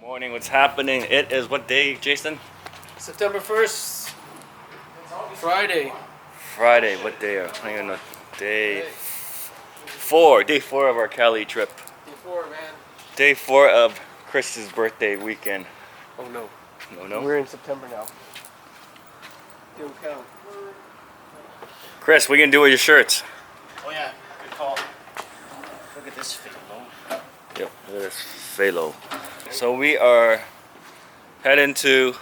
Morning, what's happening? It is what day, Jason? September 1st, Friday. Friday, what day? I don't even know. Day 4 of our Cali trip. Day 4, man. Day 4 of Chris's birthday weekend. Oh no. No? We're in September now. Don't count. Chris, what are you gonna do with your shirts? Oh yeah, good call. Look at this phalo. Yep, look at this phalo. So we are heading to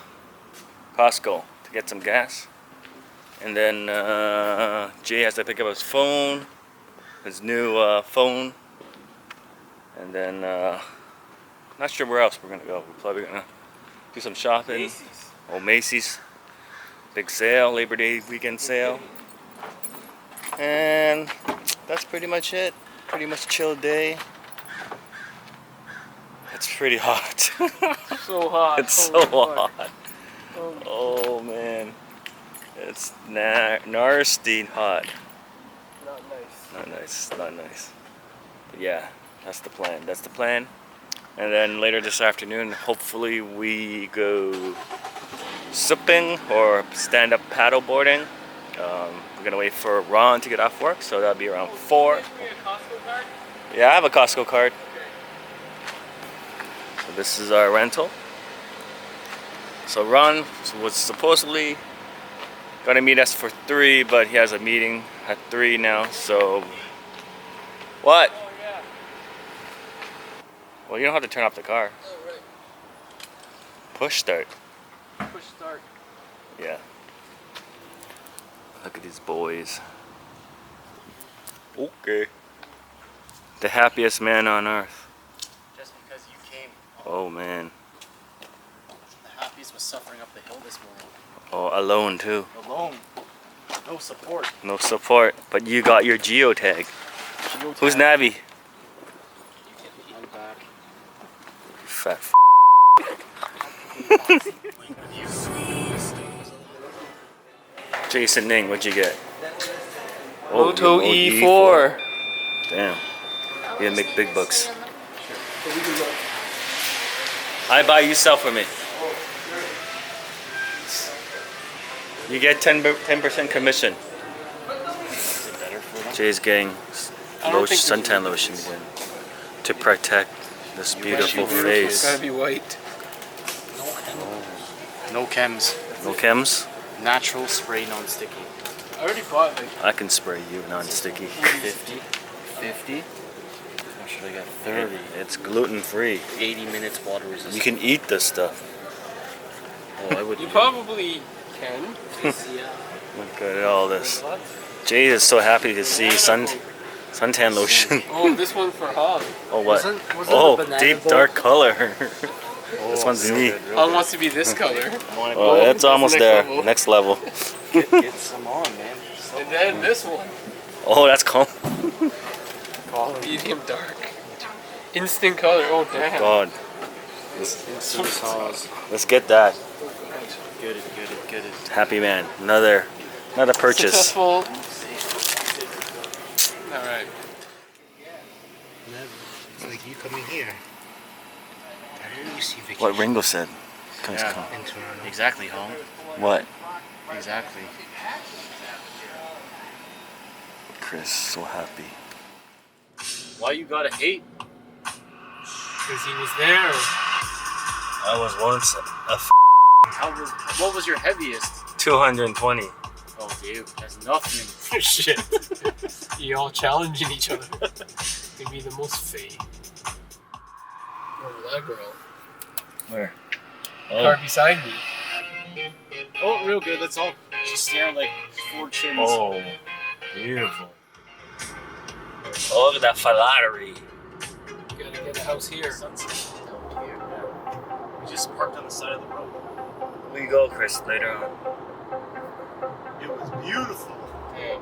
Costco to get some gas. And then Jay has to pick up his phone, his new phone. And then not sure where else we're gonna go. We're probably gonna do some shopping. Macy's. Oh, Macy's. Big sale, Labor Day weekend sale. And that's pretty much it. Pretty much chill day. It's pretty hot. So hot. It's so hot. Oh. Oh man. It's nasty hot. Not nice. Not nice, not nice. But yeah, that's the plan. That's the plan. And then later this afternoon, hopefully we go supping or stand-up paddle boarding. We're gonna wait for Ron to get off work, so that'll be around 4. Yeah, I have a Costco card. So this is our rental. So Ron was supposedly gonna meet us for 3, but he has a meeting at 3 now, so... What? Oh, yeah. Well, you don't have to turn off the car. Oh, right. Push start. Push start. Yeah. Look at these boys. Okay. The happiest man on earth. Just because you came. Oh man. The happiest was suffering up the hill this morning. Oh, alone too. Alone. No support. No support. But you got your geotag. Who's Navi? I'm back. Fat f. Jason Ning, what'd you get? Oh, Moto oh, E4. Damn. You didn't make big bucks. I buy, you sell for me. You get 10% commission. Jay's getting suntan lotion again to protect this beautiful It's face. gotta be white. No chems. No chems? Natural spray non-sticky. I already bought it. I can spray you non-sticky. 50. 50. Or should I get 30? It's gluten free. 80 minutes water resistant. You can eat this stuff. Oh, I would. You probably can. Look at all this. Jay is so happy to see suntan lotion. Oh, this one for Hog. Oh what? Wasn't Oh, the banana deep boat- dark color. This one's neat. Hog wants to be this color. Oh, it's that's almost the there. next level. Next level. Get some on, man. So And then this one. Oh, that's calm. Medium dark. Instant color. Oh, damn. God. sauce. Let's get that. Get it. Happy man. Another purchase. Successful. Alright. It's like you coming here. I don't see vacation What Ringo said. Yeah. in Toronto. Exactly, home. What? Exactly. Chris, so happy. Why you gotta hate? Because he was there. I was once a What was your heaviest? 220. Oh, dude, that's nothing. Shit. You all challenging each other. To be the most fade. Oh, that girl. Where? Car beside me. Oh, real good. Let's all just staring like 4 chins. Oh, beautiful. Oh, look at that falatery. Gotta get a house here. Sunset out here. Yeah. We just parked on the side of the road. We go, Chris, later on. It was beautiful. Yeah.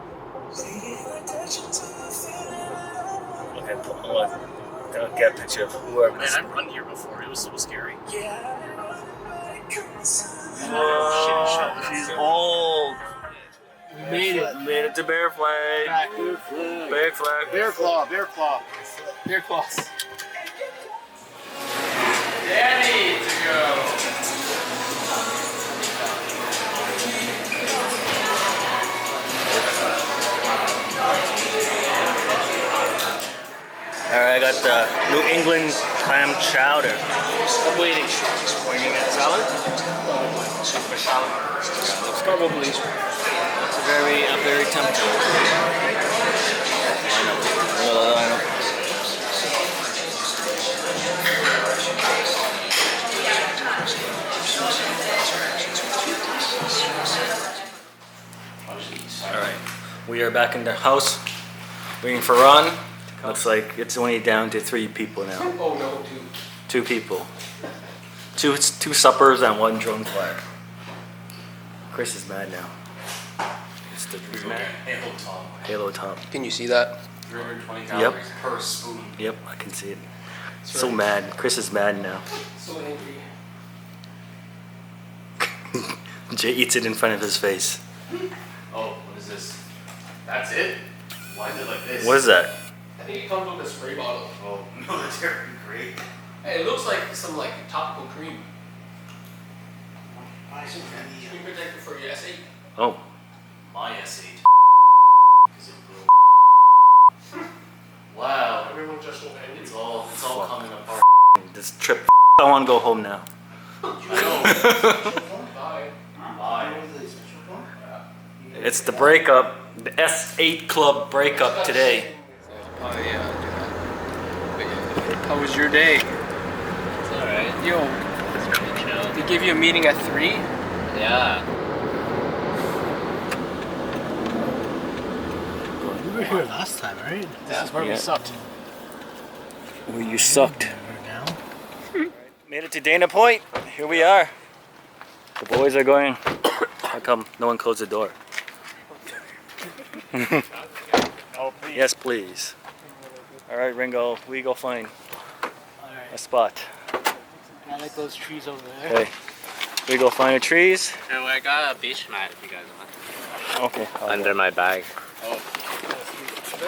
Okay, I'll get a picture of whoever. Man, I've run here before. It was so scary. Oh, she's old. We made it. Made it to Bear Flag. Back. Bear Flag. Bear claw, bear claw. Beer claws. Daddy! New England clam chowder. I'm waiting. Winging it salad? For salad. Probably. It's very tempting. I know. Alright, we are back in the house, waiting for Ron. Looks like it's only down to 3 people now. Oh no, 2 people. Two suppers and 1 drone fire. Chris is mad now. It's the Halo top. Can you see that? 320 Yep. per spoon. Yep, I can see it. So mad. Chris is mad now. So angry. Jay eats it in front of his face. Oh, what is this? That's it? Why is it like this? What is that? I think it comes with a spray bottle. Oh, military grade. Hey, it looks like some like topical cream. Screen protector for your S8. Oh, My S8. Is it blue? Wow. Everyone just opened it. It's all coming apart. this trip. I want to go home now. I Bye. know. Bye. It's the breakup, the S8 Club breakup today. Oh yeah. How was your day? It's alright. Yo, It's pretty chill. they gave you a meeting at 3? Yeah. We were here last time, right? This is where Yeah. we sucked. Well, you sucked. We're now. Made it to Dana Point. Here we are. The boys are going. How come no one closed the door? Oh, please. Yes, please. All right, Ringo, we go find a spot. I like those trees over there. Okay, we go find the trees. And I got a beach mat if you guys want. Okay. Under my bag.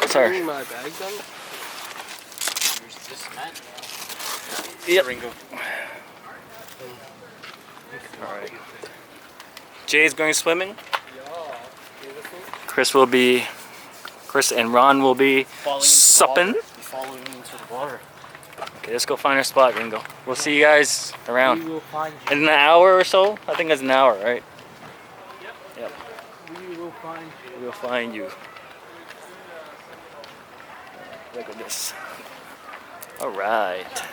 Sorry. Bring my bag done. Here's this mat. Yep. Ringo. All right. Jay's going swimming. Yeah. Chris and Ron will be supping. Following me into the water. Okay, let's go find our spot, Ringo. We'll see you guys We around will find you. in an hour or so. I think it's an hour, right? Yep. We will find you. We'll find you. Look at this. All right.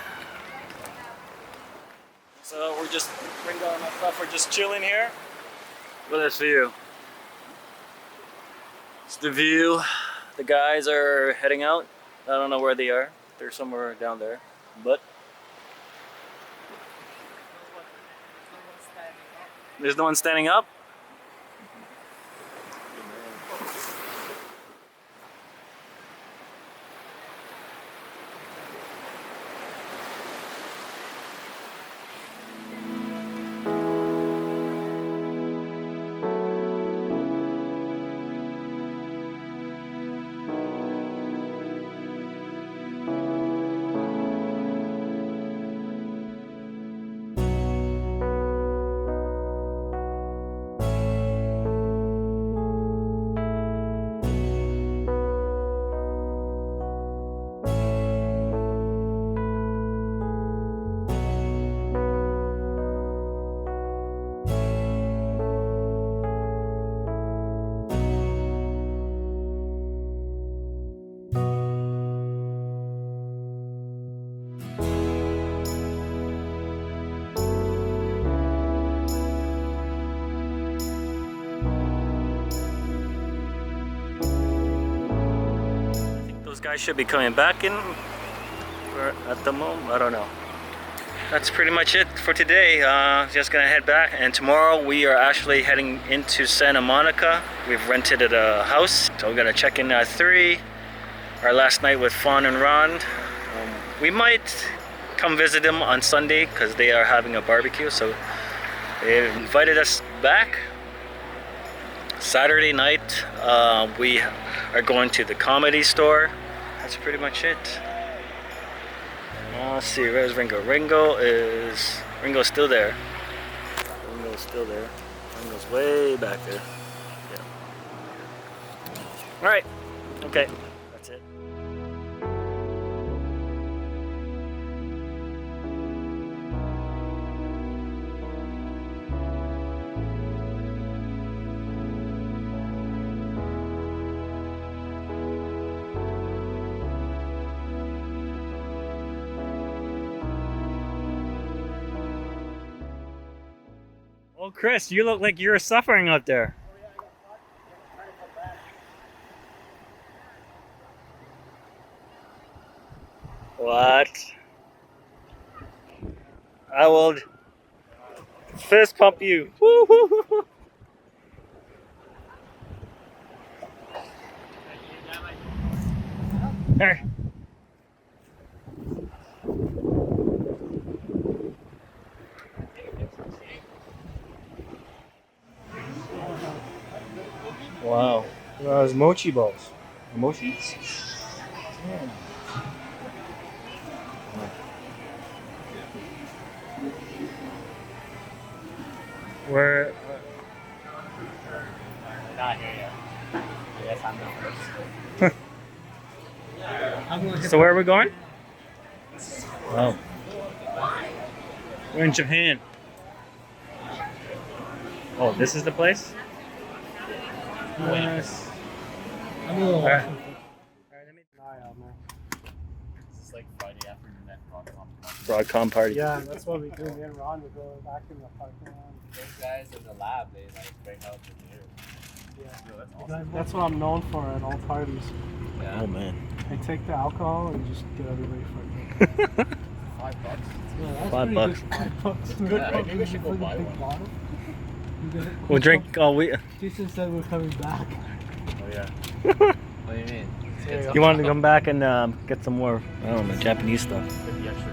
So we're just Ringo and myself. We're just chilling here. Look at this view. It's the view. The guys are heading out. I don't know where they are. They're somewhere down there. But there's no one standing up. Guys should be coming back in or at the moment. I don't know. That's pretty much it for today. Just gonna head back, and tomorrow we are actually heading into Santa Monica. We've rented a house, so we're gonna check in at 3. Our last night with Fawn and Ron. We might come visit them on Sunday because they are having a barbecue, so they invited us back. Saturday night we are going to the Comedy Store. That's pretty much it. Let's see, where's Ringo? Ringo's still there. Ringo's still there. Ringo's way back there. Yeah. Alright. Okay. That's it. Oh, Chris, you look like you're suffering out there. What? I will fist pump you. Woo, woo, woo, woo. There. Wow. Those mochi balls. Mochi? Where? Not here yet. Yes, I'm the first. So where are we going? Oh. We're in Japan. Oh, this is the place? Nice. I'm a little Alright. This is like Friday afternoon at Broadcom. Broadcom party. Yeah, that's what we do. Me and Ron would go back in the parking lot. Those guys in the lab, they like bring out the beer. Yeah. Yo, that's awesome. That's what I'm known for at all parties. Yeah. Oh man. I take the alcohol and just get everybody fucked up. $5. Yeah, that's $5 pretty good. $5. It's good, right? Maybe we should go buy one. We'll drink all week. Jason said we're coming back. Oh yeah. What do you mean? You wanted to come back and get some more, I don't know, Japanese stuff. Get the extra